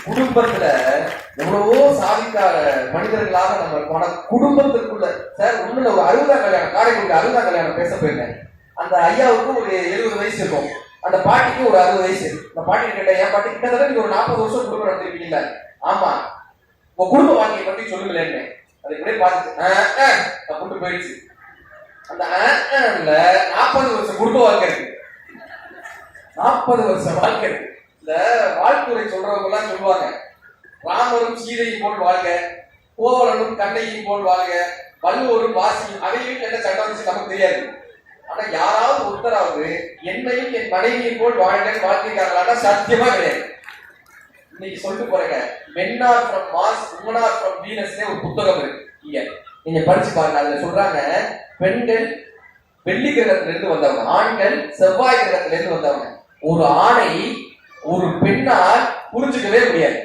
குடும்பத்துல எவ்வளவோ சாதிக்காத மனிதர்களாக நம்ம குடும்பத்திற்குள்ள சார் ஒண்ணுல ஒரு 60ஆம் கல்யாணம், காரைக்குடி 60ஆம் கல்யாணம் பேச போயிருந்தேன். அந்த ஐயாவுக்கு ஒரு 70 வயசு இருக்கும், அந்த பாட்டிக்கு ஒரு 60 வயசு. அந்த பாட்டி கேட்ட, என் பாட்டி கிட்டத்தட்ட நீங்க ஒரு 40 வருஷம் குடும்பம் நடத்திருக்கீங்களா? ஆமா. உங்க குடும்ப வாழ்க்கையை பத்தி சொல்லுங்களேன்னு அது இப்படியே பார்த்துட்டு கூட்டு போயிடுச்சு. அந்த 40 வருஷம் குடும்ப வாழ்க்கை இருக்கு, 40 வருஷம் வாழ்க்கை இருக்கு. இந்த வாழ்த்துறை சொல்றவங்க எல்லாம் சொல்லுவாங்க, ராமரும் சீதையும் போல் வாழ்க, கோவலனும் கண்ணையும் போல் வாழ்க, வள்ளுவரும் வாசியும். அவையும் என்ன சட்டம் வச்சு நமக்கு தெரியாது. ஆனா யாராவது ஒருத்தராவது என்னையும் என் மனைவியை போல் வாழ்க்கை வாழ்க்கைக்காரங்களா? சத்தியமா கிடையாது. இன்னைக்கு சொல்லிட்டு போறேங்க, Men are from Mars, Women are from Venus ஒரு புத்தகம் இருக்கு, நீங்க படிச்சு பாருங்க. அதுல சொல்றாங்க, பெண்கள் வெள்ளி கிரகத்துல இருந்து வந்தவங்க, ஆண்கள் செவ்வாய் கிரகத்துல இருந்து வந்தவங்க. ஒரு ஆணை ஒரு பெண்ணால் புரிஞ்சுக்கவே முடியாது,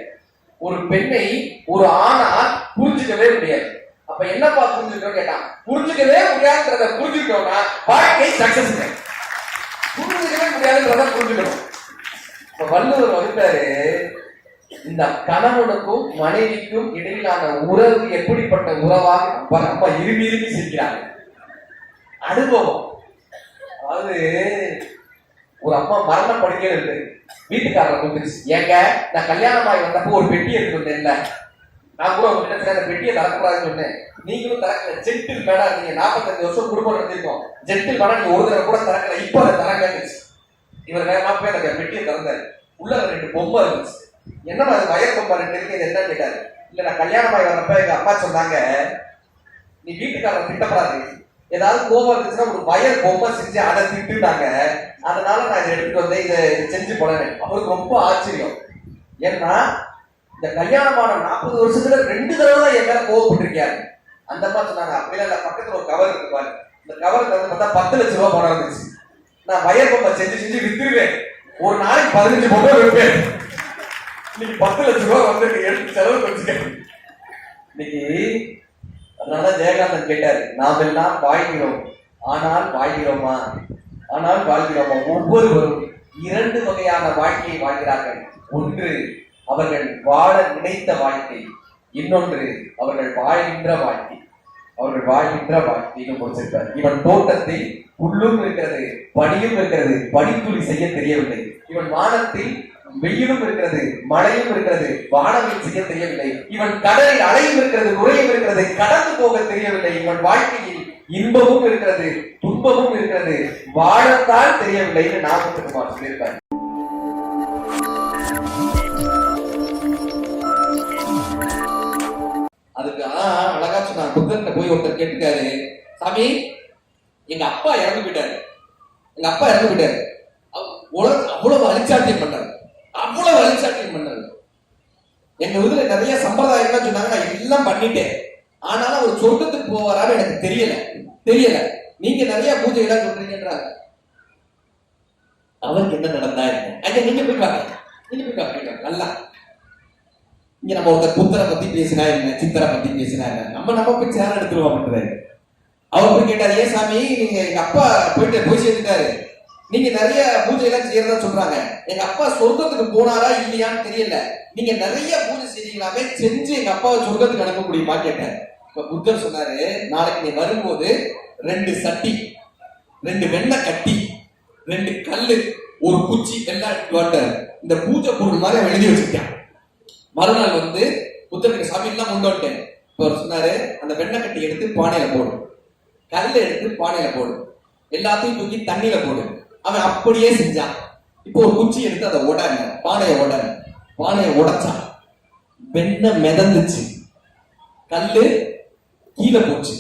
ஒரு பெண்ணை ஒரு ஆணால் புரிஞ்சுக்கவே முடியாது. அப்ப என்னப்பா புரிஞ்சுக்கிறோம் கேட்டா, புரிஞ்சுக்கவே முடியாதுன்றத புரிஞ்சுக்கிட்டோம்னா வாழ்க்கை சக்சஸ். புரிஞ்சுக்கவே முடியாதுன்றத புரிஞ்சுக்கணும். இப்ப வள்ளுவர் வகுத்தாரு, இந்த கணவனுக்கும் மனைவிக்கும் இடையிலான உறவு எப்படிப்பட்ட உறவாக அப்பா இருமி இருமி சிரிக்கிறாங்க. அனுபவம். அதாவது ஒரு அம்மா மரண படுக்கையில இருக்கு, வீட்டுக்காரரை கூப்பிடுச்சு, ஏங்க நான் கல்யாணமாகி வந்தப்போ ஒரு பெட்டி எடுத்து வந்தேன்ல, நான் கூட உங்க கிட்ட அந்த பெட்டியை தரக்கூடாதுன்னு சொன்னேன், நீங்களும் திறக்கல. ஜென்டில் மேடா நீங்க 45 வருஷம் குடும்பம் நடத்திருக்கோம், ஜென்டில் மேடா நீங்க ஒரு தடவை கூட திறக்கல, இப்ப அதை தரங்க. இவர் வேகமா போய் அந்த பெட்டியை திறந்தாரு. உள்ள 2 பொம்மை இருந்துச்சு. என்னமா அது வயர் பொம்மை 2 இருக்கு, இது என்ன கேட்டாரு. இல்ல நான் கல்யாணமாகி வர்றப்ப எங்க அப்பா சொன்னாங்க, நீ வீட்டுக்காரர் திட்டப்படாது, ஏதாவது கோபம் இருந்துச்சுன்னா ஒரு வயர் பொம்மை செஞ்சு அதை திட்டுட்டாங்க, அதனால நான் இதை எடுத்துட்டு வந்தேன், இதை செஞ்சு போனேன். அவருக்கு ரொம்ப ஆச்சரியம். ஏன்னா இந்த கல்யாணமான 40 வருஷத்துல 2 தடவை தான் என் மேல கோவப்பட்டிருக்காரு. அந்த மாதிரி சொன்னாங்க. அப்படிலாம் இல்ல, பக்கத்துல ஒரு கவர் இருக்கு பாரு, இந்த கவருக்கு வந்து பார்த்தா 10 லட்சம் ரூபாய் பணம் இருந்துச்சு. நான் வயர் பொம்மை செஞ்சு செஞ்சு வித்துருவேன், ஒரு நாளைக்கு 15 பொம்மை வைப்பேன். இன்னைக்கு 10 லட்சம் ரூபாய் வந்து எடுத்து செலவு வச்சுக்கேன் இன்னைக்கு. அதனாலதான் ஜெயகாந்தன் கேட்டாரு, நாம் எல்லாம் வாழ்கிறோம், ஆனால் வாழ்கிறோமா? ஆனால் வாழ்கிறோமா? ஒவ்வொருவரும் 2 வகையான வாழ்க்கையை வாழ்கிறார்கள். ஒன்று அவர்கள் வாழ நினைத்த வாழ்க்கை, இன்னொன்று அவர்கள் வாழ்கின்ற வாழ்க்கை. அவர்கள் வாழ்கின்ற வாழ்க்கையை முடிச்சிருப்பார். இவன் தோட்டத்தில் புல்லும் இருக்கிறது, பனியும் இருக்கிறது, பனித்துளி செய்ய தெரியவில்லை. இவன் வானத்தில் வெயிலும் இருக்கிறது, மழையும் இருக்கிறது, வானவில் செய்ய தெரியவில்லை. இவன் கடலில் அலையும் இருக்கிறது, நுரையும் இருக்கிறது, கடந்து போக தெரியவில்லை. இவன் வாழ்க்கையில் இன்பமும் இருக்கிறது, துன்பமும் இருக்கிறது, வாழத்தான் தெரியவில்லைன்னு நாற்பத்துக்குமார் சொல்லியிருப்பார். அதுக்கு அழகா சொன்னார். புத்தகத்தை போய் ஒருத்தர் கேட்டுக்காரு, சாமி எங்க அப்பா இறந்து போயிட்டாரு, எங்க அப்பா இறந்து போயிட்டாரு, அவ்வளவு அழிச்சாட்டியம் பண்றாரு, அவ்வளவு அழிச்சாட்டியம் பண்றாரு. எங்க வீட்டுல நிறைய சம்பிரதாயம் சொன்னாங்க, நான் எல்லாம் பண்ணிட்டேன், ஆனாலும் அவர் சொர்க்கத்துக்கு போவாரான்னு எனக்கு தெரியல. நீங்க நிறைய பூஜை எல்லாம் சொல்றீங்கன்றாங்க. அவருக்கு என்ன நடந்தா என்ன? நீங்க போய் பாருங்க, நல்லா. இங்க நம்ம ஒருத்தர் புத்தரை பத்தி பேசினா என்ன, சித்தரை பத்தி பேசினா என்ன, நம்ம போய் சேர எடுத்துருவோம் அப்படின்றாரு. அவர் போய் கேட்டாரு, ஏன் சாமி நீங்க எங்க அப்பா போய் சேர்ந்துட்டாரு, நீங்க நிறைய பூஜை எல்லாம் செய்யறதா சொல்றாங்க, எங்க அப்பா சொர்க்கத்துக்கு போனாரா இல்லையான்னு தெரியல, நீங்க நிறைய பூஜை செஞ்சீங்களாமே, செஞ்சு எங்க அப்பாவை சொர்க்கத்துக்கு அனுப்ப முடியுமா கேட்டேன். இப்ப புத்தர் சொன்னாரு, நாளைக்கு நீ வரும்போது 2 சட்டி, 2 வெண்ணெய் கட்டி, 2 கல்லு, ஒரு குச்சி எல்லாம் எடுத்து இந்த பூஜை பொருள் மாதிரி எழுதி வச்சிருக்கேன். மறுநாள் வந்து புத்தருக்கு சாமி எல்லாம் கொண்டு வந்துட்டேன். இப்ப அவர் சொன்னாரு, அந்த வெண்ணெய் கட்டி எடுத்து பானையில போடு, கல்லை எடுத்து பானையில போடு, எல்லாத்தையும் தூக்கி தண்ணியில போடு. அவன் அப்படியே செஞ்சான். இப்போ ஒரு குச்சி எடுத்து அதை உடனே பானையை உடைச்சான், வெண்ணெய் மிதந்துச்சு, கல்லு கீழே போச்சு.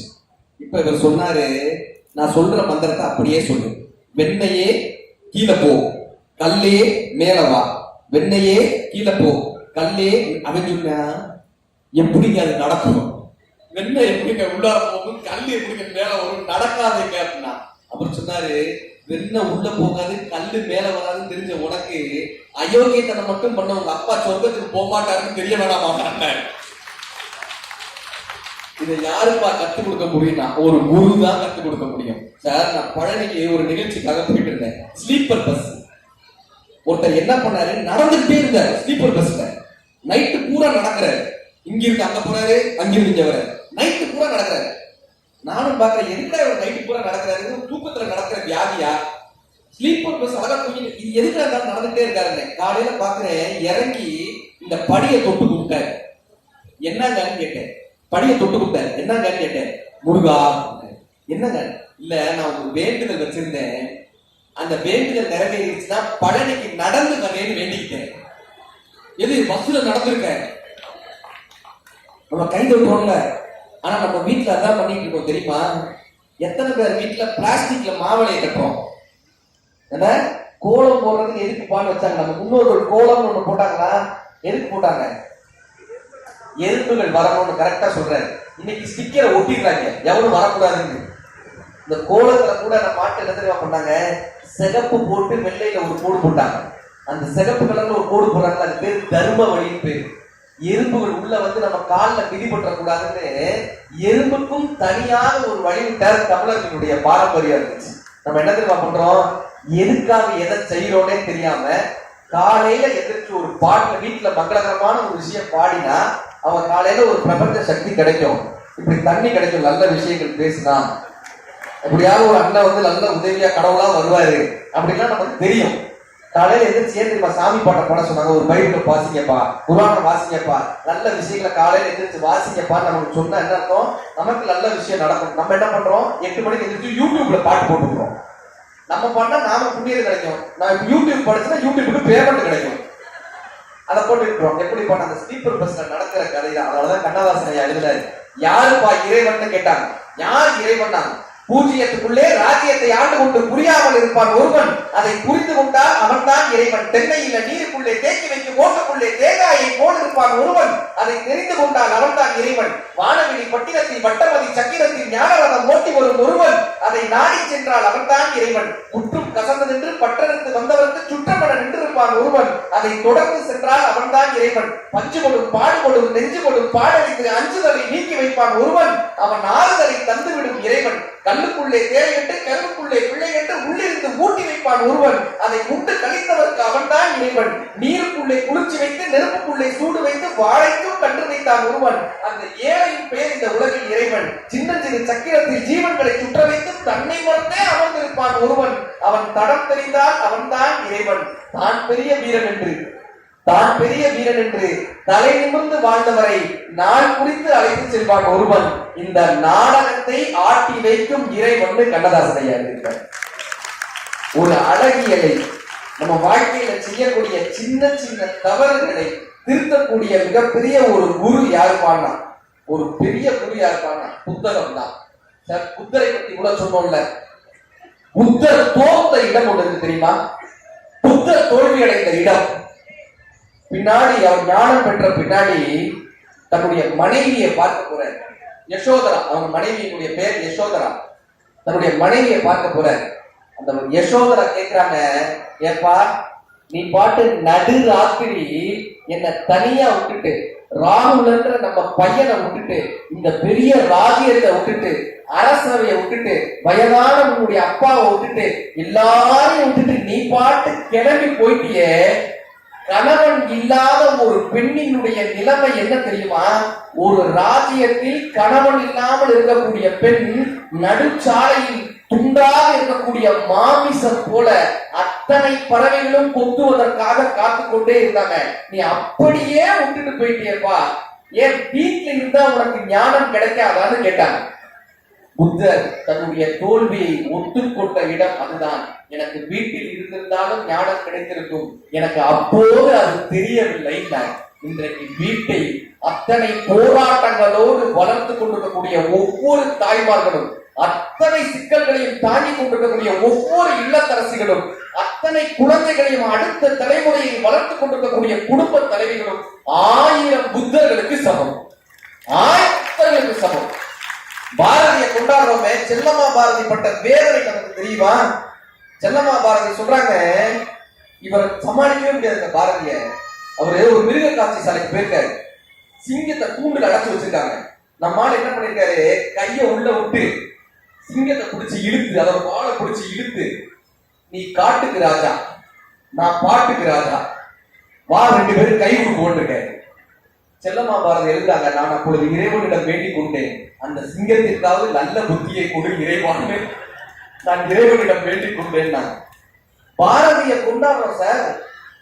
இப்ப இவர் சொன்னாரு, நான் சொல்ற மந்திரத்தை அப்படியே சொல்லு, வெண்ணையே கீழே போ, கல்லே மேல வா, வெண்ணையே கீழே போ, கல்லே. அவன் சொன்னா, எப்படிங்க அது நடக்கும்? வெண்ணெய் எப்படிங்க உள்ளார போகும், கல் எப்படிங்க மேல வரும்? நடக்காதுங்க அப்படின்னா. அவர் சொன்னாரு, வெண்ணெய் உள்ள போகாது, கல்லு மேல வராதுன்னு தெரிஞ்ச உனக்கு அயோக்கியத்தனம் மட்டும் பண்ண உங்க அப்பா சொர்க்கத்துக்கு போக மாட்டாருன்னு தெரிய வேணாமா? இதை யாருப்பா கத்துக் கொடுக்க முடியும்னா ஒரு குரு தான் கத்துக் கொடுக்க முடியும். சார், நான் பழனிக்கு ஒரு நிகழ்ச்சிக்காக போயிட்டு இருந்தேன், ஸ்லீப்பர் பஸ். ஒருத்தர் என்ன பண்ணாரு, நடந்துகிட்டே இருந்தாரு ஸ்லீப்பர் பஸ்ல. நைட்டு பூரா நடக்கிறாரு, இங்கிருந்து அங்க போறாரு, அங்கிருந்து இங்க வர்றாரு, நைட்டு பூரா நடக்கிறாரு. நானும் பாக்குறேன், எதுக்குடா இவர் நைட்டு பூரா நடக்கிறாரு, தூக்கத்துல நடக்கிற வியாதியா, ஸ்லீப்பர் பஸ் அழகா தூங்கி இது எதுக்கு இருந்தாலும் நடந்துட்டே இருக்காருங்க. காலையில பாக்குறேன், இறங்கி இந்த படியை தொட்டு கொடுத்தாரு. என்னங்கன்னு கேட்டேன். படியை தொட்டு கொடுத்தாரு. என்னங்கன்னு கேட்டேன். முருகா. என்னங்க? இல்ல, நான் ஒரு வேண்டுதல் வச்சிருந்தேன், அந்த வேண்டுதல் நிறைவேறிடுச்சுன்னா பழனிக்கு நடந்து வரேன்னு வேண்டிக்கிட்டேன். எது பஸ்ல நடந்திருக்க, நம்ம கை தட்டுவோம்ல. ஆனா நம்ம வீட்டுல அதான் பண்ணிட்டு இருக்கோம் தெரியுமா? எத்தனை பேர் வீட்டுல பிளாஸ்டிக்ல மாவளையை கட்டுறோம். என்ன கோலம் போடுறதுக்கு எதுக்கு பால் வச்சாங்க? நம்ம முன்னோர்கள் கோலம்னு ஒண்ணு போட்டாங்களா? எதுக்கு போட்டாங்க? எறும்புகள் வரணும்னு கரெக்டா சொல்றாரு. இன்னைக்கு ஸ்டிக்கரை ஒட்டிடுறாங்க, எவனும் வரக்கூடாதுன்னு. இந்த கோலத்துல கூட நம்ம மாட்டு என்ன தெரியுமா பண்ணாங்க? சிகப்பு போட்டு வெள்ளையில ஒரு கோடு போட்டாங்க. அந்த சிகப்பு கலர்ல ஒரு கோடு போடுறாங்க, அது பேர் தர்ம வழின்னு பேரு. எறும்புகள் உள்ள வந்து நம்ம காலில் பிடிபற்ற கூடாதுன்னு எறும்புக்கும் தனியாக ஒரு வழிவிட்டார். தமிழர்களுடைய பாரம்பரியம் இருந்துச்சு. நம்ம என்ன தெரியுமா பண்றோம்? எதுக்காக எதை செய்யறோன்னே தெரியாம காலையில எதிர்த்து ஒரு பாட்டுல வீட்டுல மங்களகரமான ஒரு விஷயம் பாடினா அவன் காலையில ஒரு பிரபஞ்ச சக்தி கிடைக்கும். இப்படி தண்ணி கிடைக்கும், நல்ல விஷயங்கள் பேசினா. எப்படியாவது ஒரு அண்ணன் வந்து நல்ல உதவியா கடவுளா வருவாரு அப்படின்னா நமக்கு தெரியும். காலையில எதிர்த்து ஏன் தெரியுமா சாமி பாட்டை பாட சொன்னாங்க? ஒரு பைபிளை வாசிங்கப்பா, குர்ஆனை வாசிங்கப்பா, நல்ல விஷயங்களை காலையில எதிர்த்து வாசிங்கப்பா நமக்கு சொன்னா என்ன அர்த்தம்? நமக்கு நல்ல விஷயம் நடக்கும். நம்ம என்ன பண்றோம்? 8 மணிக்கு எதிர்த்து யூடியூப்ல பாட்டு போட்டுக்கிறோம். நம்ம பண்ணா நாம புண்ணியம் கிடைக்கும். நான் யூடியூப் படிச்சுன்னா யூடியூபுக்கு பேமெண்ட் கிடைக்கும். அதை போட்டு இருக்கிறோம். எப்படி பண்ண அந்த ஸ்லீப்பர் பஸ்ல நடக்கிற கதை தான். அதனாலதான் கண்ணதாசன் ஐயா எழுதுறாரு, யாருப்பா இறைவன் கேட்டாங்க. யார் இறைவன்? பூஜ்ஜியத்துக்குள்ளே ராஜ்யத்தை ஆண்டு கொண்டு புரியாமல் இருப்பான் ஒருவன், அதை புரிந்து கொண்டால் அவன் தான் இறைவன். தென்னையில நீருக்குள்ளே தேக்கி வைக்கும் ஓட்டுக்குள்ளே தேங்காயை போல் இருப்பான் ஒருவன், அதை தெரிந்து கொண்டால் அவன் தான் இறைவன். வானவெளி பட்டினத்தில் வட்டமதி சக்கிரத்தில் ஞானரதம் ஓட்டி வரும் ஒருவன், அதை நாடி சென்றால் அவன் தான் இறைவன். குற்றும் கசந்து நின்று பட்டணத்து வந்தவருக்கு சுற்றப்பட நின்றிருப்பான் ஒருவன், அதை தொடர்ந்து சென்றால் அவன் தான் இறைவன். பஞ்சு கொடும் பாடு கொடும் நெஞ்சு கொடும் பாடலித்து அஞ்சுதலை நீக்கி வைப்பான் ஒருவன், அவன் ஆறுதலை தந்துவிடும் இறைவன். கல்லுக்குள்ளே தேவையிட்டு கல்லுக்குள்ளே பிள்ளையிட்டு உள்ளிருந்து ஊட்டி வைப்பான் ஒருவன், அதை உண்டு கழித்தவருக்கு அவன் தான் இறைவன். நீருக்குள்ளே குளிர்ச்சி வைத்து நெருப்புக்குள்ளே சூடு வைத்து வாழைக்கும் கன்று வைத்தான் ஒருவன், அந்த ஏழையின் பேர் இந்த உலகில் இறைவன். சின்னஞ்சிறு சக்கிரத்தில் ஜீவன்களை சுற்ற வைத்து தன்னை மறந்தே அமர்ந்திருப்பான் ஒருவன், அவன் தடம் தெரிந்தால் அவன் தான் இறைவன். தான் பெரிய வீரன் என்று தலை நிமிர்ந்து வாழ்ந்தவரை நாள் குறித்து அழைத்து செல்வான் ஒருவன், இந்த நாடகத்தை ஆட்டி வைக்கும் இறைவன் கண்ணதாசன் ஐயா இருக்கிறார். ஒரு அழகியலை நம்ம வாழ்க்கையில செய்யக்கூடிய சின்ன சின்ன தவறுகளை திருத்தக்கூடிய மிகப்பெரிய ஒரு குரு யாருப்பான்னா, ஒரு பெரிய குரு யாருப்பான்னா புத்தகம் தான். புத்தரை பத்தி கூட சொன்னோம்ல, புத்தர் தோத்த இடம் ஒன்று இருக்கு தெரியுமா? புத்தர் தோல்வி அடைந்த இடம். பின்னாடி அவர் ஞானம் பெற்ற பின்னாடி தன்னுடைய மனைவியை பார்க்க போற யசோதரா, அவங்க மனைவியினுடைய பேர் யசோதரா. தன்னுடைய மனைவியை பார்க்க போற அந்த யசோதரா கேட்கிறாங்க, ஏப்பா நீ பாட்டு நடு ராத்திரி என்ன தனியா விட்டுட்டு, ராகுலன்ற நம்ம பையனை விட்டுட்டு, இந்த பெரிய ராஜ்யத்தை விட்டுட்டு, அரசவையை விட்டுட்டு, வயதான உன்னுடைய அப்பாவை விட்டுட்டு, எல்லாரையும் விட்டுட்டு நீ பாட்டு கிளம்பி போயிட்டியே, கணவன் இல்லாத ஒரு பெண்ணினுடைய நிலைமை என்ன தெரியுமா? ஒரு ராஜ்யத்தில் கணவன் இல்லாமல் இருக்கக்கூடிய பெண் நடுச்சாலையில் துண்டாக இருக்கக்கூடிய மாமிசம் போல அத்தனை பறவைகளும் கொத்துவதற்காக காத்து கொண்டே இருந்தாங்க. நீ அப்படியே விட்டுட்டு போயிட்டியப்பா, ஏன் வீட்டுல இருந்தா உனக்கு ஞானம் கிடைக்காதான்னு கேட்டாங்க. புத்தர் தன்னுடைய தோல்வியை ஒத்துக்கொண்ட இடம் அதுதான். எனக்கு வீட்டில் இருந்திருந்தாலும் ஞானம் கிடைத்திருக்கும், எனக்கு அப்போது அது தெரியவில்லை. இன்றைக்கு வீட்டை அத்தனை போராட்டங்களோடு வளர்த்து கொண்டிருக்கக்கூடிய ஒவ்வொரு தாய்மார்களும், அத்தனை சிக்கல்களையும் தாண்டி கொண்டிருக்கக்கூடிய ஒவ்வொரு இல்லத்தரசிகளும், அத்தனை குழந்தைகளையும் அடுத்த தலைமுறையை வளர்த்து கொண்டிருக்கக்கூடிய குடும்ப தலைவிகளும் 1000 புத்தர்களுக்கு சமம். 1000 புத்தர்களுக்கு சமம். பாரதிய கொண்டாடுறோமே, செல்லம்மா பாரதி பட்ட வேதனை நமக்கு தெரியுமா? செல்லம்மா பாரதி சொல்றாங்க, இவர் சமாளிக்கவே முடியாது பாரதிய. அவரு ஒரு மிருக காட்சி சாலைக்கு போயிருக்காரு. சிங்கத்தை கூண்டுல அடைச்சு வச்சிருக்காங்க. நம்மால என்ன பண்ணிருக்காரு, கைய உள்ள விட்டு சிங்கத்தை பிடிச்சி இழுத்து, அதோட வாழை பிடிச்சி இழுத்து, நீ காட்டுக்கு ராஜா, நான் பாட்டுக்கு ராஜா, வா 2 பேரும் கை கொடுக்க போட்டிருக்காரு. செல்லம்மா பாரதி எழுதுறாங்க, நான் அப்பொழுது இறைவனிடம் வேண்டிக் கொண்டேன், அந்த சிங்கத்திற்காவது நல்ல புத்தியை கொடு இறைவான்னு நான் இறைவனிடம் வேண்டிக் கொண்டேன். நான் பாரதியை கொண்டாடுறோம் சார்.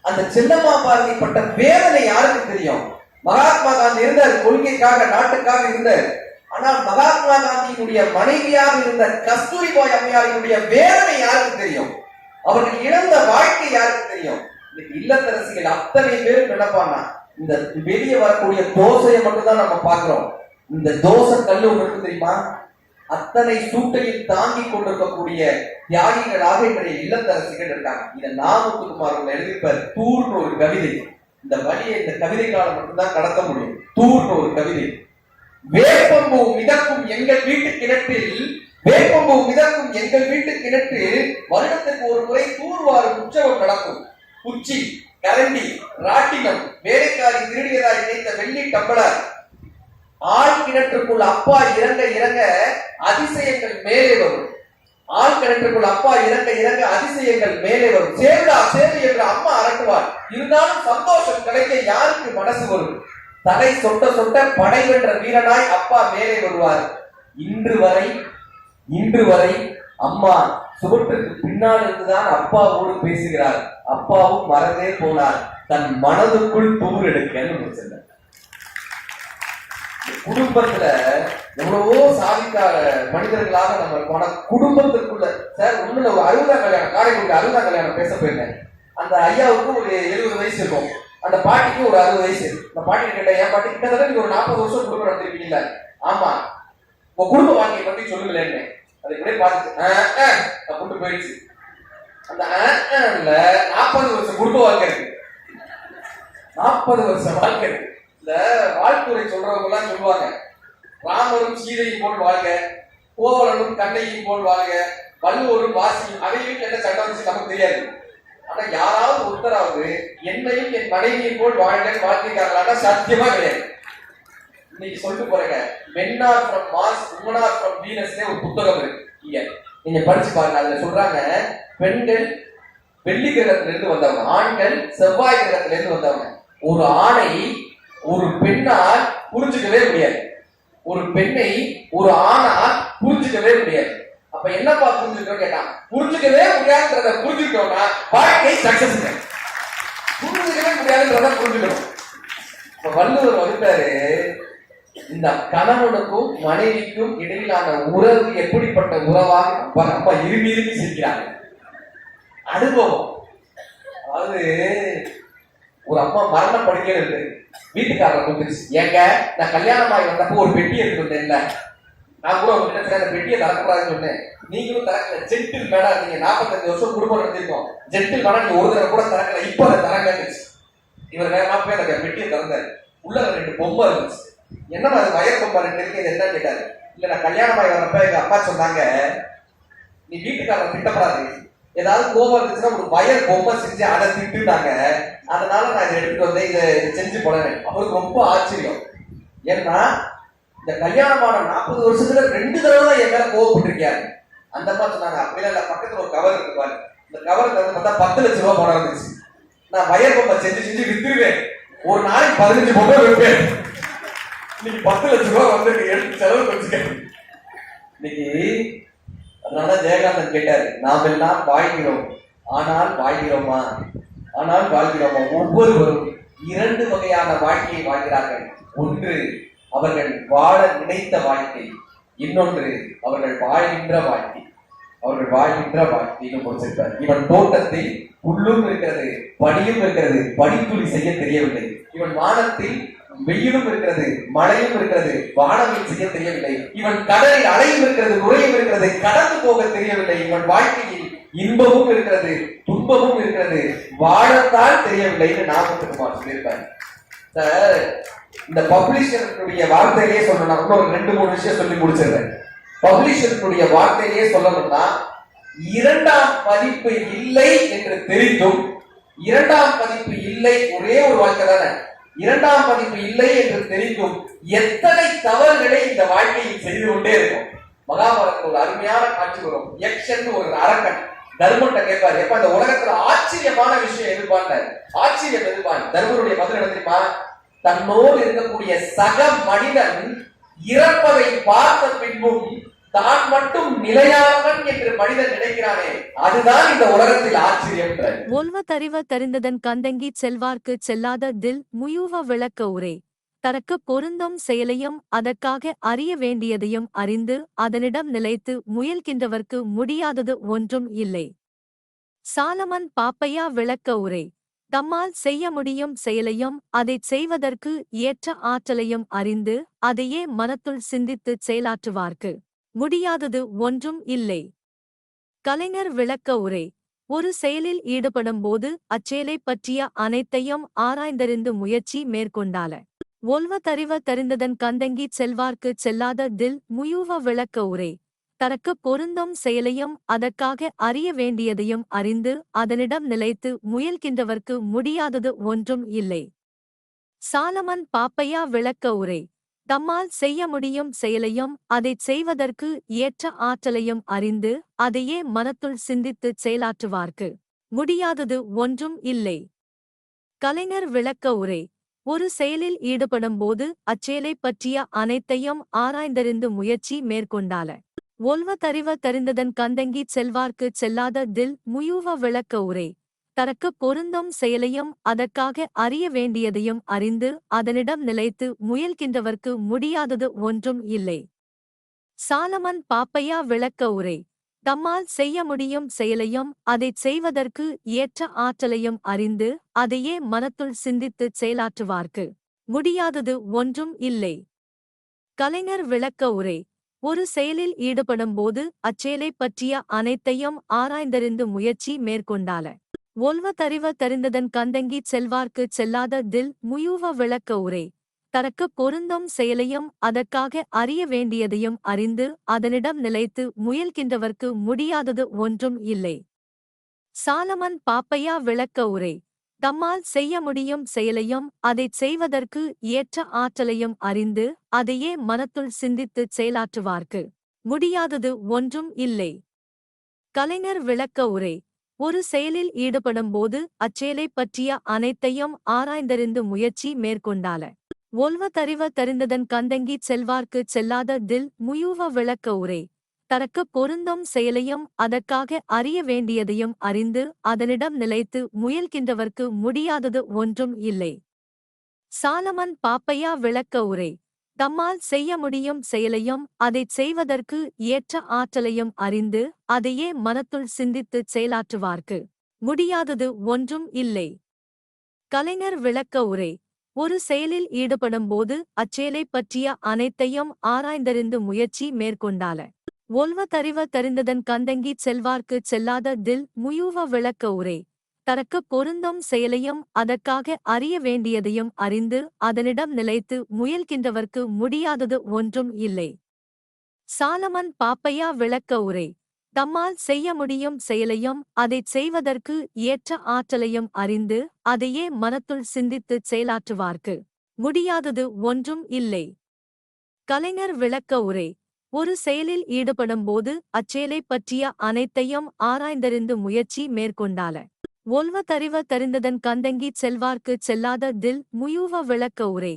அந்த செல்லம்மா பாரதி பட்ட வேதனை யாருக்கு தெரியும்? மகாத்மா காந்தி இருந்தார், கொள்கைக்காக நாட்டுக்காக இருந்தார். ஆனால் மகாத்மா காந்தியினுடைய மனைவியாக இருந்த கஸ்தூரிபாய் அம்மையாரினுடைய வேதனை யாருக்கு தெரியும்? அவர்கள் இழந்த வாழ்க்கை யாருக்கு தெரியும்? இல்லத்தரசிகள் அத்தனை பேரும் நினைப்பானா, இந்த வெளியே வரக்கூடிய தோசையை மட்டும் தான் நம்ம பார்க்கிறோம். இந்த தோசை கல்லு உங்களுக்கு தெரியுமா? அத்தனை சூட்டையில் தாங்கி கொண்டிருக்கக்கூடிய தியாகிகளாக இன்றைய இல்லத்தரசிகள் இருக்காங்க. இதை நாமுத்துக்குமார் எழுதியிருப்பார், தூர்னு ஒரு கவிதை. இந்த வழியை இந்த கவிதைகளால் மட்டும்தான் கடத்த முடியும். தூர்னு ஒரு கவிதை. வேப்பம்பூ மிதக்கும் எங்கள் வீட்டு கிணற்றில், வேப்பம்பூ மிதக்கும் எங்கள் வீட்டு கிணற்றில் வருடத்துக்கு ஒரு முறை தூர்வாரும் உற்சவம் நடக்கும். குச்சி, கரண்டி, ராட்டினம், வேலைக்காரி திருடியதாய் நினைத்த வெள்ளி டம்பளர், ஆள் கிணற்றுக்குள் அப்பா இறங்க இறங்க அதிசயங்கள் மேலே வரும். ஆள் கிணற்றுக்குள் அப்பா இறங்க இறங்க அதிசயங்கள் மேலே வரும். சேருடா சேரு என்று அம்மா அரட்டுவார். இருந்தாலும் சந்தோஷம் கிடைக்க யாருக்கு மனசு வரும்? தலை சொட்ட சொட்ட படை வென்ற வீரனாய் அப்பா மேலே வருவார். இன்று வரை அம்மா சுவற்றுக்கு பின்னால் இருந்துதான் அப்பாவோடு பேசுகிறார். அப்பாவும் மறந்தே போனார், தன் மனதுக்குள் தூர் எடுக்கன்னு சொன்னார். குடும்பத்துல எவ்வளவோ சாதிக்கார மனிதர்களாக நம்ம போன குடும்பத்திற்குள்ள சார் ஒண்ணுல ஒரு 60ஆம் கல்யாணம், காரைக்குடி 60ஆம் கல்யாணம் பேச போயிருந்தேன். அந்த ஐயாவுக்கு ஒரு 70 வயசு இருக்கும், அந்த பாட்டிக்கு ஒரு 60 வயசு. அந்த பாட்டி கேட்டேன், என் பாட்டி கிட்டத்தட்ட நீங்க ஒரு 40 வருஷம் குடும்பம் நடத்திருக்கீங்களா? ஆமா. உங்க குடும்ப வாழ்க்கையை பத்தி சொல்லுங்களேன்னு அதை கூட பார்த்துட்டு கூட்டு போயிடுச்சு. அந்த 40 வருஷம் குடும்ப வாழ்க்கை இருக்கு, 40 வருஷம் வாழ்க்கை இருக்கு. இந்த வாழ்த்துறை சொல்றவங்க எல்லாம் சொல்லுவாங்க, ராமரும் சீதையும் போல் வாழ்க, கோவலனும் கண்ணையும் போல் வாழ்க, வள்ளுவரும் வாசியும். அவையும் என்ன சட்டம் நமக்கு தெரியாது. ஆனா யாராவது ஒருத்தராவது என்னையும் என் மனைவியும் போல் வாழ்க்கை வாழ்க்கைக்காரங்களா? சத்தியமா கிடையாது. இன்னைக்கு சொல்லிட்டு போறேங்க, Men are from Mars, Women are from Venus ஒரு புத்தகம் இருக்கு, நீங்க படிச்சு பாருங்க. அதுல சொல்றாங்க, பெண்கள் வெள்ளி கிரகத்துல இருந்து வந்தவங்க, ஆண்கள் செவ்வாய் கிரகத்துல இருந்து வந்தவங்க. ஒரு ஆணை ஒரு பெண்ணால் புரிஞ்சுக்கவே முடியாது, ஒரு பெண்ணை ஒரு ஆணால் புரிஞ்சுக்கவே முடியாது. அப்ப என்னப்பா புரிஞ்சுக்கிறோம் கேட்டான், புரிஞ்சுக்கவே முடியாதுன்றத புரிஞ்சுக்கிட்டோம்னா வாழ்க்கை சக்சஸ். புரிஞ்சுக்கவே முடியாதுன்றத புரிஞ்சுக்கணும். இப்ப வள்ளுவர் வந்துட்டாரு, இந்த கணவனுக்கும் மனைவிக்கும் இடையிலான உறவு எப்படிப்பட்ட உறவாக அப்பா இருமி சிரிக்கிறாங்க. அனுபவம். அதாவது ஒரு அம்மா மரண படுக்கையில இருக்கு, வீட்டுக்காரரை கூப்பிடுச்சு, ஏங்க நான் கல்யாணம் ஆகி வந்தப்போ ஒரு பெட்டி எடுத்து வந்தேன்ல, நான் கூட உங்ககிட்ட அந்த பெட்டியை தரக்கூடாதுன்னு சொன்னேன், நீங்களும் தரக்கல. ஜென்டில் மேடா, நீங்க 45 வருஷம் குடும்பம் நடத்திருக்கோம், ஜென்டில் மேடா நீங்க ஒரு தடவை கூட தரக்கல, இப்ப அதை தரங்கன்னு. இவர் வேகமா போய் அந்த பெட்டியை திறந்தாரு. உள்ள 2 பொம்மை இருந்துச்சு. என்னமா அது வயர் பொம்மை 2 இருக்கு, இது என்னன்னு கேட்டாரு. இல்ல நான் கல்யாணம் ஆகி வரப்ப எங்க அப்பா சொன்னாங்க, நீ வீட்டுக்காரரை திட்டப்படாது, ஏதாவது கோபம் இருந்துச்சுன்னா ஒரு வயர் பொம்மை செஞ்சு அதை திட்டுனாங்க, அதனால நான் இதை எடுத்துட்டு வந்தேன், இதை செஞ்சு போனேன். அவருக்கு ரொம்ப ஆச்சரியம். ஏன்னா இந்த கல்யாணமான 40 வருஷத்துல 2 தடவை தான் என் மேல கோவப்பட்டிருக்காரு. அந்த மாதிரி சொன்னாங்க. அப்படிலாம் இல்ல, பக்கத்துல ஒரு கவர் இருக்கு பாரு, இந்த கவருக்கு வந்து பார்த்தா 10 லட்சம் ரூபாய் பணம் இருந்துச்சு. நான் வயர் பொம்மை செஞ்சு வித்துருவேன், ஒரு நாளைக்கு 15 பொம்மை வைப்பேன். இன்னைக்கு 10 லட்சம் ரூபாய் வந்து எடுத்து செலவு வச்சுக்கேன் இன்னைக்கு. அதனால ஜெயகாந்தன் கேட்டாரு, நாம் எல்லாம் வாழ்கிறோம், ஆனால் வாழ்கிறோமா? ஒவ்வொருவரும் 2 வகையான வாழ்க்கையை வாழ்கிறார்கள். ஒன்று அவர்கள் வாழ நினைத்த வாழ்க்கை, இன்னொன்று அவர்கள் வாழ்கின்ற வாழ்க்கை. முடிச்சிருப்பார். இவன் தோட்டத்தில் புல்லும் இருக்கிறது, பனியும் இருக்கிறது, பனித்துளி செய்ய தெரியவில்லை. இவன் வானத்தில் வெயிலும் இருக்கிறது, மழையும் இருக்கிறது, வானவில் செய்ய தெரியவில்லை. இவன் கடலில் அலையும் இருக்கிறது, நுழையும் இருக்கிறது, கடந்து போக தெரியவில்லை. இவன் வாழ்க்கையில் இன்பமும் இருக்கிறது, துன்பமும் இருக்கிறது, வாழத்தான் தெரியவில்லைன்னு நாமத்துக்குமார் சொல்லியிருப்பாரு. சார், இந்த பப்ளிஷருடைய வார்த்தையிலேயே சொல்லணும், இன்னொரு 2-3 விஷயம் சொல்லி முடிச்சிடுறேன். பப்ளிஷருடைய வார்த்தையிலேயே சொல்லணும்னா, 2ஆம் பதிப்பு இல்லை என்று தெரிந்தும், 2ஆம் பதிப்பு இல்லை, ஒரே ஒரு வாழ்க்கை தானே, 2ஆம் பதிப்பு இல்லை என்று தெரிந்தும் எத்தனை தவறுகளை இந்த வாழ்க்கையில் செய்து கொண்டே இருக்கும். மகாபாரதத்தில் ஒரு அருமையான காட்சி வரும். யக்ஷன் ஒரு அரக்கன் தர்மன்ட்ட கேட்பாரு, எப்ப இந்த உலகத்துல ஆச்சரியமான விஷயம் எதிர்பார்த்தாரு, ஆச்சரியம் எதிர்பார்த்து தர்மருடைய பதில் என்ன தெரியுமா? தன்னோடு இருக்கக்கூடிய சக மனிதன் இறப்பதை பார்த்த பின்பும் தான் மட்டும் நிலையானவன் என்று மனிதன் நினைக்கிறானே, அதுதான் இந்த உலகத்தில் ஆச்சரியம். ஒல்வதறிவ தெரிந்ததன் கந்தங்கி செல்வார்க்கு செல்லாத தில் முயூவ விளக்க உரை தனக்கு பொருந்தும் செயலையும் அதற்காக அறிய வேண்டியதையும் அறிந்து அதனிடம் நிலைத்து முயல்கின்றவர்க்கு முடியாதது ஒன்றும் இல்லை. சாலமன் பாப்பையா விளக்க உரை தம்மால் செய்ய முடியும் செயலையும் அதைச் செய்வதற்கு ஏற்ற ஆற்றலையும் அறிந்து அதையே மனத்துள் சிந்தித்துச் செயலாற்றுவார்க்கு முடியாதது ஒன்றும் இல்லை. கலைஞர் விளக்க உரை ஒரு செயலில் ஈடுபடும்போது அச்செயலைப் பற்றிய அனைத்தையும் ஆராய்ந்தறிந்து முயற்சி மேற்கொண்டால ஒல்வதறிவ தெரிந்ததன் கந்தங்கி செல்வார்க்கு செல்லாத தில் முயூவ விளக்க உரை தனக்கு பொருந்தும் செயலையும் அதற்காக அறிய வேண்டியதையும் அறிந்து அதனிடம் நிலைத்து முயல்கின்றவர்க்கு முடியாதது ஒன்றும் இல்லை. சாலமன் பாப்பையா விளக்க உரை தம்மால் செய்ய முடியும் செயலையும் அதைச் செய்வதற்கு ஏற்ற ஆற்றலையும் அறிந்து அதையே மனத்துள் சிந்தித்துச் செயலாற்றுவார்க்கு முடியாதது ஒன்றும் இல்லை. கலைஞர் விளக்க உரை ஒரு செயலில் ஈடுபடும்போது அச்செயலைப் பற்றிய அனைத்தையும் ஆராய்ந்தறிந்து முயற்சி மேற்கொண்டால ஒல்வதறிவ தெரிந்ததன் கந்தங்கி செல்வார்க்கு செல்லாத தில் முயூவ விளக்க உரை தனக்கு பொருந்தும் செயலையும் அதற்காக அறிய வேண்டியதையும் அறிந்து அதனிடம் நிலைத்து முயல்கின்றவர்க்கு முடியாதது ஒன்றும் இல்லை. சாலமன் பாப்பையா விளக்க உரை தம்மால் செய்ய முடியும் செயலையும் அதைச் செய்வதற்கு ஏற்ற ஆற்றலையும் அறிந்து அதையே மனத்துள் சிந்தித்துச் செயலாற்றுவார்க்கு முடியாதது ஒன்றும் இல்லை. கலைஞர் விளக்க உரை ஒரு செயலில் ஈடுபடும்போது அச்செயலைப் பற்றிய அனைத்தையும் ஆராய்ந்தறிந்து முயற்சி மேற்கொண்டால ஒல்வதறிவ தெரிந்ததன் கந்தங்கி செல்வார்க்கு செல்லாத தில் முயூவ விளக்க உரை தனக்கு பொருந்தும் செயலையும் அதற்காக அறிய வேண்டியதையும் அறிந்து அதனிடம் நிலைத்து முயல்கின்றவர்க்கு முடியாதது ஒன்றும் இல்லை. சாலமன் பாப்பையா விளக்க உரை தம்மால் செய்ய முடியும் செயலையும் அதைச் செய்வதற்கு ஏற்ற ஆற்றலையும் அறிந்து அதையே மனத்துள் சிந்தித்துச் செயலாற்றுவார்க்கு முடியாதது ஒன்றும் இல்லை. கலைஞர் விளக்க உரை ஒரு செயலில் ஈடுபடும்போது அச்செயலைப் பற்றிய அனைத்தையும் ஆராய்ந்தறிந்து முயற்சி மேற்கொண்டால ஒல்வதறிவ தெரிந்ததன் கந்தங்கி செல்வார்க்கு செல்லாத தில் முயூவ விளக்க உரை தனக்கு பொருந்தும் செயலையும் அதற்காக அறிய வேண்டியதையும் அறிந்து அதனிடம் நிலைத்து முயல்கின்றவர்க்கு முடியாதது ஒன்றும் இல்லை. சாலமன் பாப்பையா விளக்க உரை தம்மால் செய்ய முடியும் செயலையும் அதைச் செய்வதற்கு ஏற்ற ஆற்றலையும் அறிந்து அதையே மனத்துள் சிந்தித்துச் செயலாற்றுவார்க்கு முடியாதது ஒன்றும் இல்லை. கலைஞர் விளக்க உரை ஒரு செயலில் ஈடுபடும்போது அச்செயலைப் பற்றிய அனைத்தையும் ஆராய்ந்தறிந்து முயற்சி மேற்கொண்டால ஒல்வதறிவ தெரிந்ததன் கந்தங்கி செல்வார்க்கு செல்லாத தில் முயூவ விளக்க உரை தனக்கு பொருந்தும் செயலையும் அதற்காக அறிய வேண்டியதையும் அறிந்து அதனிடம் நிலைத்து முயல்கின்றவர்க்கு முடியாதது ஒன்றும் இல்லை. சாலமன் பாப்பையா விளக்க உரை தம்மால் செய்ய முடியும் செயலையும் அதைச் செய்வதற்கு ஏற்ற ஆற்றலையும் அறிந்து அதையே மனத்துள் சிந்தித்துச் செயலாற்றுவார்க்கு முடியாதது ஒன்றும் இல்லை. கலைஞர் விளக்க உரை ஒரு செயலில் ஈடுபடும்போது அச்செயலைப் பற்றிய அனைத்தையும் ஆராய்ந்தறிந்து முயற்சி மேற்கொண்டால ஒல்வதறிவ தெரிந்ததன் கந்தங்கி செல்வார்க்கு செல்லாத தில் முயூவ விளக்க உரை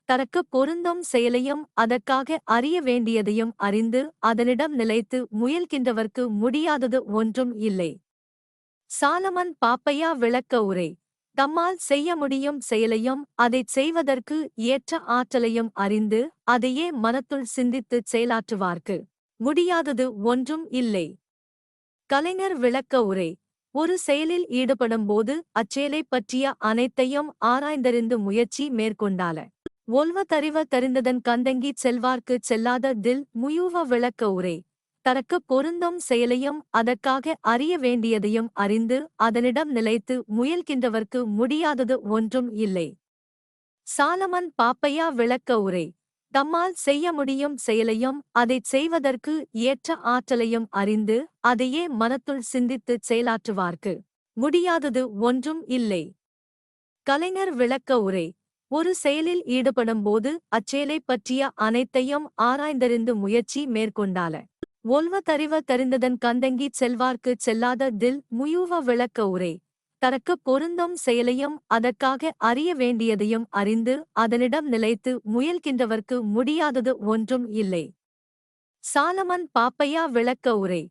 தனக்கு பொருந்தும் செயலையும் அதற்காக அறிய வேண்டியதையும் அறிந்து அதனிடம் நிலைத்து முயல்கின்றவர்க்கு முடியாதது ஒன்றும் இல்லை. சாலமன் பாப்பையா விளக்க உரை தம்மால் செய்ய முடியும் செயலையும் அதைச் செய்வதற்கு ஏற்ற ஆற்றலையும் அறிந்து அதையே மனத்துள் சிந்தித்துச் செயலாற்றுவார்க்கு முடியாதது ஒன்றும் இல்லை. கலைஞர் விளக்க உரை ஒரு செயலில் ஈடுபடும்போது அச்செயலைப் பற்றிய அனைத்தையும் ஆராய்ந்தறிந்து முயற்சி மேற்கொண்டால ஒல்வதறிவ தெரிந்ததன் கந்தங்கி செல்வார்க்கு செல்லாத தில் முயூவ விளக்க உரை தனக்கு பொருந்தும் செயலையும் அதற்காக அறிய வேண்டியதையும் அறிந்து அதனிடம் நிலைத்து முயல்கின்றவர்க்கு முடியாதது ஒன்றும் இல்லை. சாலமன் பாப்பையா விளக்க உரை தம்மால் செய்ய முடியும் செயலையும் அதைச் செய்வதற்கு ஏற்ற ஆற்றலையும் அறிந்து அதையே மனத்துள் சிந்தித்துச் செயலாற்றுவார்க்கு முடியாதது ஒன்றும் இல்லை. கலைஞர் விளக்க உரை ஒரு செயலில் ஈடுபடும்போது அச்செயலைப் பற்றிய அனைத்தையும் ஆராய்ந்தறிந்து முயற்சி மேற்கொண்டால ஒல்வதறிவ தெரிந்ததன் கந்தங்கி செல்வார்க்கு செல்லாத தில் முயூவ விளக்க உரை தனக்கு பொருந்தும் செயலையும் அதற்காக அறிய வேண்டியதையும் அறிந்து அதனிடம் நிலைத்து முயல்கின்றவர்க்கு முடியாதது ஒன்றும் இல்லை. சாலமன் பாப்பையா விளக்க உரை.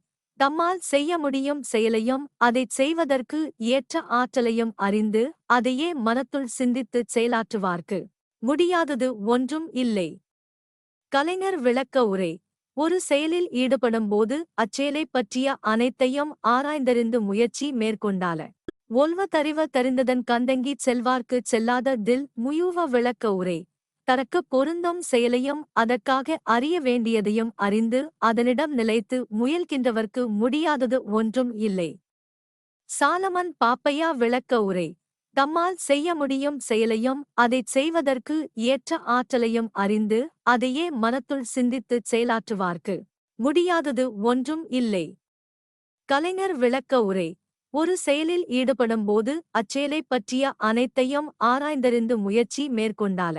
தம்மால் செய்ய முடியும் செயலையும் அதைச் செய்வதற்கு ஏற்ற ஆற்றலையும் அறிந்து அதையே மனத்துள் சிந்தித்துச் செயலாற்றுவார்க்கு முடியாதது ஒன்றும் இல்லை. கலைஞர் விளக்க உரை. ஒரு செயலில் ஈடுபடும்போது அச்செயலைப் பற்றிய அனைத்தையும் ஆராய்ந்தறிந்து முயற்சி மேற்கொண்டால ஒல்வ தறிந்ததன் கந்தங்கிச் செல்வார்க்குச் செல்லாத தில் முயூவ விளக்க உரை. தனக்கு பொருந்தும் செயலையும் அதற்காக அறிய வேண்டியதையும் அறிந்து அதனிடம் நிலைத்து முயல்கின்றவர்க்கு முடியாதது ஒன்றும் இல்லை. சாலமன் பாப்பையா விளக்க உரை. தம்மால் செய்ய முடியும் செயலையும் அதைச் செய்வதற்கு ஏற்ற ஆற்றலையும் அறிந்து அதையே மனத்துள் சிந்தித்துச் செயலாற்றுவார்க்கு முடியாதது ஒன்றும் இல்லை. கலைஞர் விளக்க உரை. ஒரு செயலில் ஈடுபடும்போது அச்செயலைப் பற்றிய அனைத்தையும் ஆராய்ந்தறிந்து முயற்சி மேற்கொண்டால